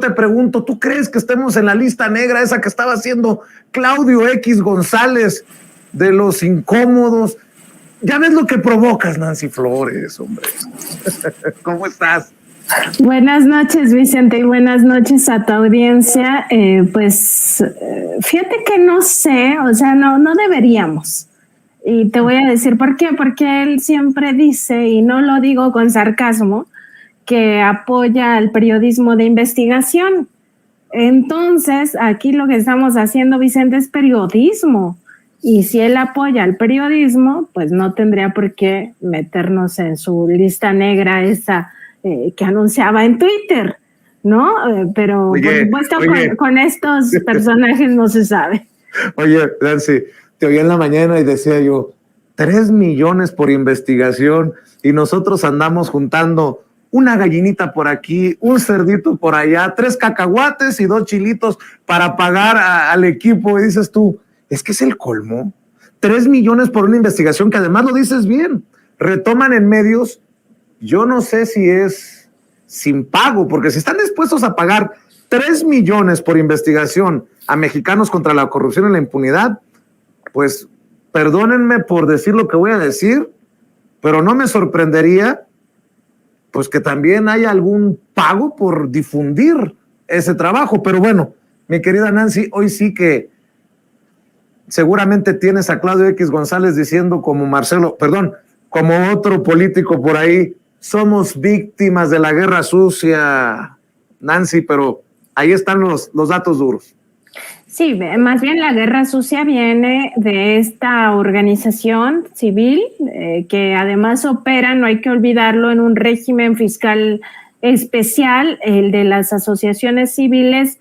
Te pregunto, ¿tú crees que estemos en la lista negra esa que estaba haciendo Claudio X González de los incómodos? Ya ves lo que provocas, Nancy Flores, hombre. ¿Cómo estás? Buenas noches, Vicente, y buenas noches a tu audiencia. Fíjate que no sé, o sea, no deberíamos. Y te voy a decir por qué, porque él siempre dice, y no lo digo con sarcasmo, que apoya al periodismo de investigación. Entonces, aquí lo que estamos haciendo, Vicente, es periodismo. Y si él apoya al periodismo, pues no tendría por qué meternos en su lista negra esa que anunciaba en Twitter, ¿no? Pero oye, por supuesto con estos personajes no se sabe. Oye, Nancy, te oí en la mañana y decía yo, 3 millones por investigación y nosotros andamos juntando una gallinita por aquí, un cerdito por allá, 3 cacahuates y 2 chilitos para pagar al equipo. Y dices tú, es que es el colmo. 3 millones por una investigación que además lo dices bien, retoman en medios. Yo no sé si es sin pago, porque si están dispuestos a pagar 3 millones por investigación a mexicanos contra la corrupción y la impunidad, pues perdónenme por decir lo que voy a decir, pero no me sorprendería pues que también haya algún pago por difundir ese trabajo. Pero bueno, mi querida Nancy, hoy sí que seguramente tienes a Claudio X González diciendo como como otro político por ahí, somos víctimas de la guerra sucia, Nancy, pero ahí están los datos duros. Sí, más bien la guerra sucia viene de esta organización civil que además opera, no hay que olvidarlo, en un régimen fiscal especial, el de las asociaciones civiles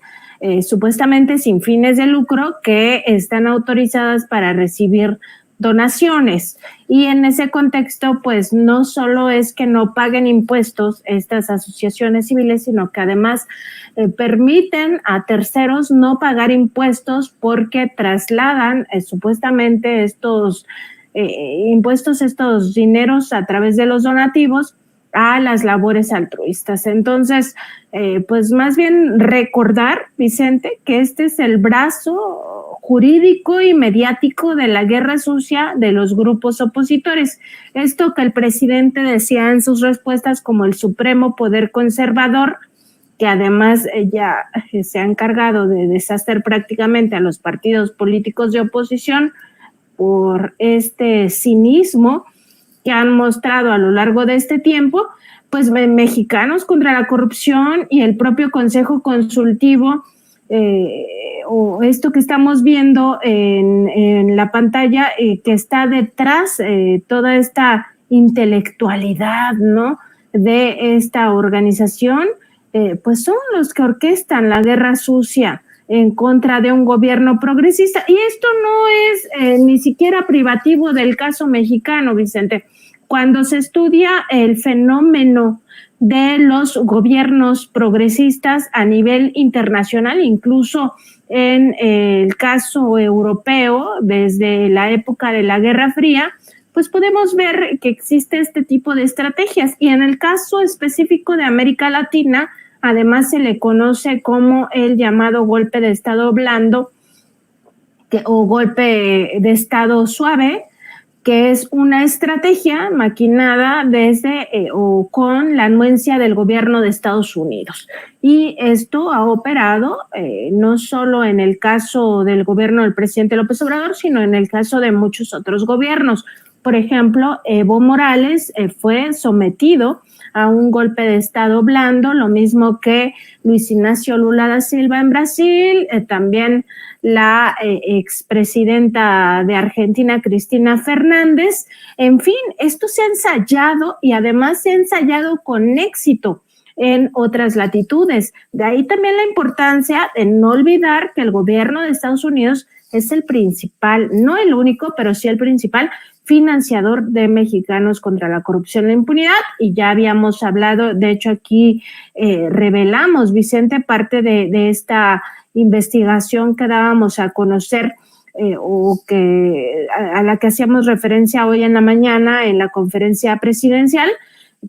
supuestamente sin fines de lucro que están autorizadas para recibir donaciones. Y en ese contexto, pues no solo es que no paguen impuestos estas asociaciones civiles, sino que además permiten a terceros no pagar impuestos porque trasladan supuestamente estos impuestos, estos dineros a través de los donativos a las labores altruistas. Entonces, pues más bien recordar, Vicente, que este es el brazo jurídico y mediático de la guerra sucia de los grupos opositores. Esto que el presidente decía en sus respuestas como el supremo poder conservador, que además ya se ha encargado de deshacer prácticamente a los partidos políticos de oposición por este cinismo que han mostrado a lo largo de este tiempo, pues Mexicanos contra la Corrupción y el propio Consejo Consultivo, o esto que estamos viendo en la pantalla, que está detrás, toda esta intelectualidad, ¿no?, de esta organización, pues son los que orquestan la guerra sucia en contra de un gobierno progresista. Y esto no es ni siquiera privativo del caso mexicano, Vicente. Cuando se estudia el fenómeno de los gobiernos progresistas a nivel internacional, incluso en el caso europeo, desde la época de la Guerra Fría, pues podemos ver que existe este tipo de estrategias. Y en el caso específico de América Latina, además se le conoce como el llamado golpe de Estado blando o golpe de Estado suave, que es una estrategia maquinada desde o con la anuencia del gobierno de Estados Unidos. Y esto ha operado no solo en el caso del gobierno del presidente López Obrador, sino en el caso de muchos otros gobiernos. Por ejemplo, Evo Morales fue sometido a un golpe de Estado blando, lo mismo que Luis Ignacio Lula da Silva en Brasil, también la expresidenta de Argentina, Cristina Fernández. En fin, esto se ha ensayado y además se ha ensayado con éxito en otras latitudes. De ahí también la importancia de no olvidar que el gobierno de Estados Unidos es el principal, no el único, pero sí el principal financiador de Mexicanos contra la Corrupción y la Impunidad, y ya habíamos hablado, de hecho aquí revelamos, Vicente, parte de esta investigación que dábamos a conocer o que a la que hacíamos referencia hoy en la mañana en la conferencia presidencial,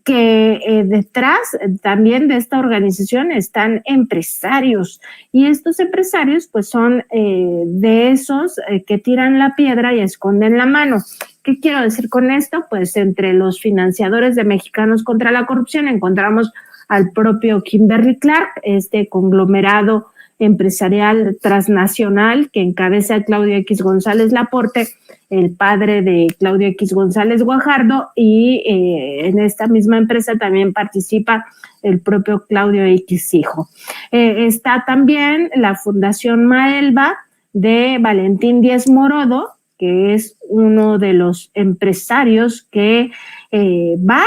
que detrás también de esta organización están empresarios, y estos empresarios pues son de esos que tiran la piedra y esconden la mano. ¿Qué quiero decir con esto? Pues entre los financiadores de Mexicanos contra la Corrupción encontramos al propio Kimberly Clark, este conglomerado empresarial transnacional que encabeza Claudio X González Laporte, el padre de Claudio X González Guajardo, y en esta misma empresa también participa el propio Claudio X hijo. Está también la Fundación Maelba de Valentín Díez Morodo, que es uno de los empresarios que van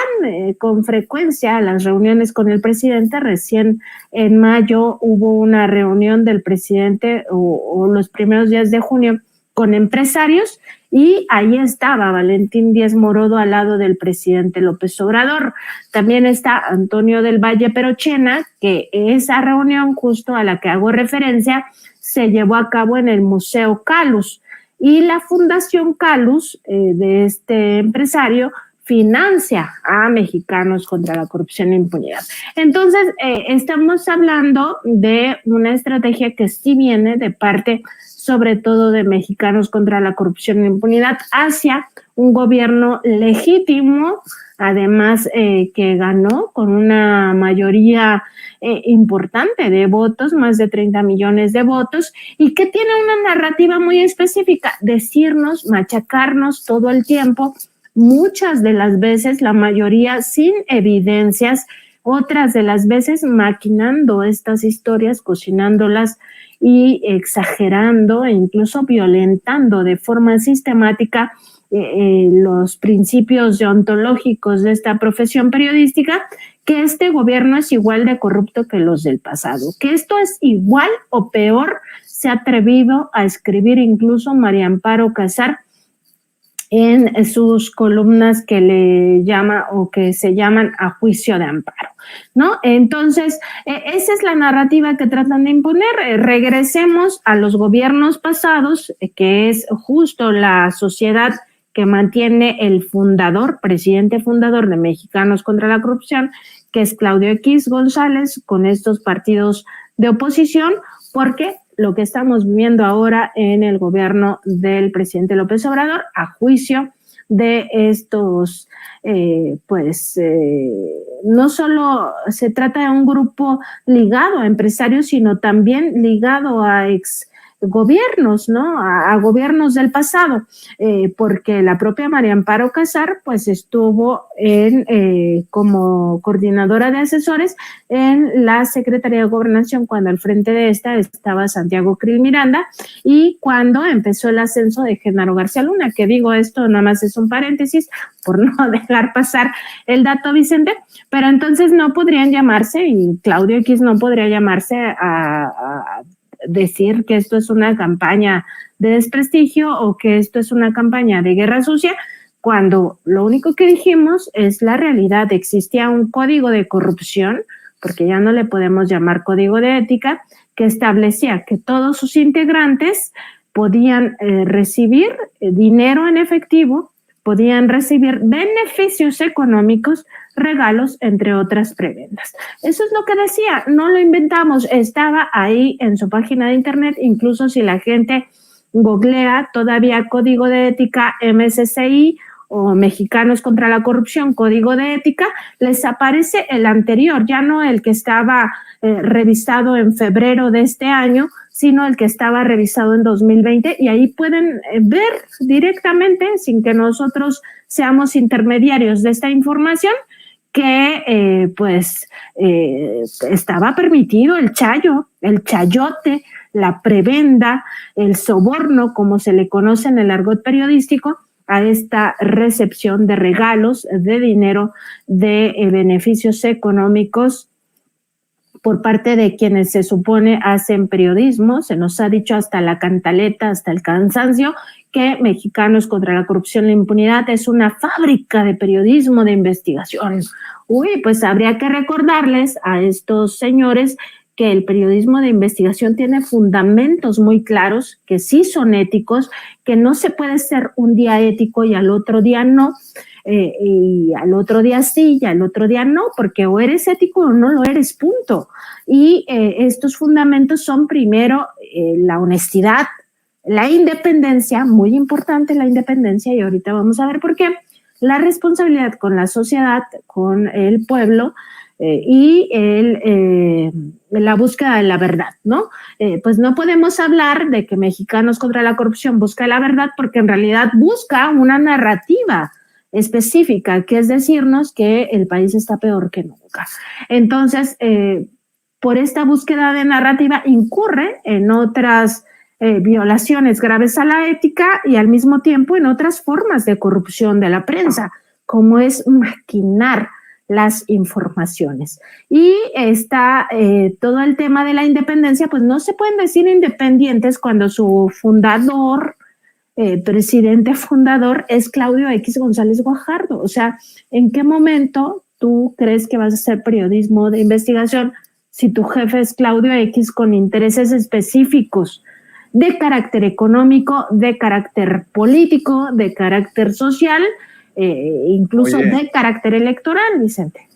con frecuencia a las reuniones con el presidente. Recién en mayo hubo una reunión del presidente o los primeros días de junio con empresarios, y ahí estaba Valentín Díez Morodo al lado del presidente López Obrador. También está Antonio del Valle Perochena, que esa reunión justo a la que hago referencia se llevó a cabo en el Museo Calus, y la Fundación Calus de este empresario financia a Mexicanos contra la Corrupción e Impunidad. Entonces, estamos hablando de una estrategia que sí viene de parte, sobre todo de Mexicanos contra la Corrupción e Impunidad, hacia un gobierno legítimo, además que ganó con una mayoría importante de votos, más de 30 millones de votos, y que tiene una narrativa muy específica: decirnos, machacarnos todo el tiempo, muchas de las veces, la mayoría sin evidencias, otras de las veces maquinando estas historias, cocinándolas y exagerando e incluso violentando de forma sistemática los principios deontológicos de esta profesión periodística, que este gobierno es igual de corrupto que los del pasado, que esto es igual o peor, se ha atrevido a escribir incluso María Amparo Casar en sus columnas que le llama o que se llaman A Juicio de Amparo, ¿no? Entonces, esa es la narrativa que tratan de imponer. Regresemos a los gobiernos pasados, que es justo la sociedad que mantiene el fundador, presidente fundador de Mexicanos contra la Corrupción, que es Claudio X González, con estos partidos de oposición, porque lo que estamos viviendo ahora en el gobierno del presidente López Obrador, a juicio de estos, no solo se trata de un grupo ligado a empresarios, sino también ligado a ex gobiernos, ¿no? A gobiernos del pasado, porque la propia María Amparo Casar pues estuvo como coordinadora de asesores en la Secretaría de Gobernación cuando al frente de esta estaba Santiago Krill Miranda, y cuando empezó el ascenso de Genaro García Luna, que digo esto nada más es un paréntesis por no dejar pasar el dato, Vicente, pero entonces no podrían llamarse, y Claudio X no podría llamarse a decir que esto es una campaña de desprestigio o que esto es una campaña de guerra sucia, cuando lo único que dijimos es la realidad. Existía un código de corrupción, porque ya no le podemos llamar código de ética, que establecía que todos sus integrantes podían recibir dinero en efectivo, podían recibir beneficios económicos, regalos, entre otras prebendas. Eso es lo que decía, no lo inventamos, estaba ahí en su página de internet. Incluso si la gente googlea todavía código de ética MSCI o Mexicanos contra la Corrupción, código de ética, les aparece el anterior, ya no el que estaba revisado en febrero de este año, sino el que estaba revisado en 2020, y ahí pueden ver directamente, sin que nosotros seamos intermediarios de esta información, que estaba permitido el chayo, el chayote, la prebenda, el soborno, como se le conoce en el argot periodístico, a esta recepción de regalos, de dinero, de beneficios económicos por parte de quienes se supone hacen periodismo. Se nos ha dicho hasta la cantaleta, hasta el cansancio, que Mexicanos contra la Corrupción y la Impunidad es una fábrica de periodismo de investigación. Uy, pues habría que recordarles a estos señores que el periodismo de investigación tiene fundamentos muy claros, que sí son éticos, que no se puede ser un día ético y al otro día no, y al otro día sí y al otro día no, porque o eres ético o no lo eres, punto. Y estos fundamentos son primero la honestidad, la independencia, muy importante la independencia, y ahorita vamos a ver por qué, la responsabilidad con la sociedad, con el pueblo, y la búsqueda de la verdad, ¿no? Pues no podemos hablar de que Mexicanos contra la Corrupción busca la verdad, porque en realidad busca una narrativa específica, que es decirnos que el país está peor que nunca. Entonces, por esta búsqueda de narrativa incurre en otras violaciones graves a la ética y al mismo tiempo en otras formas de corrupción de la prensa, como es maquinar las informaciones. Y está todo el tema de la independencia, pues no se pueden decir independientes cuando su fundador, presidente fundador, es Claudio X González Guajardo. O sea, ¿en qué momento tú crees que vas a hacer periodismo de investigación si tu jefe es Claudio X con intereses específicos de carácter económico, de carácter político, de carácter social, incluso de carácter electoral, Vicente?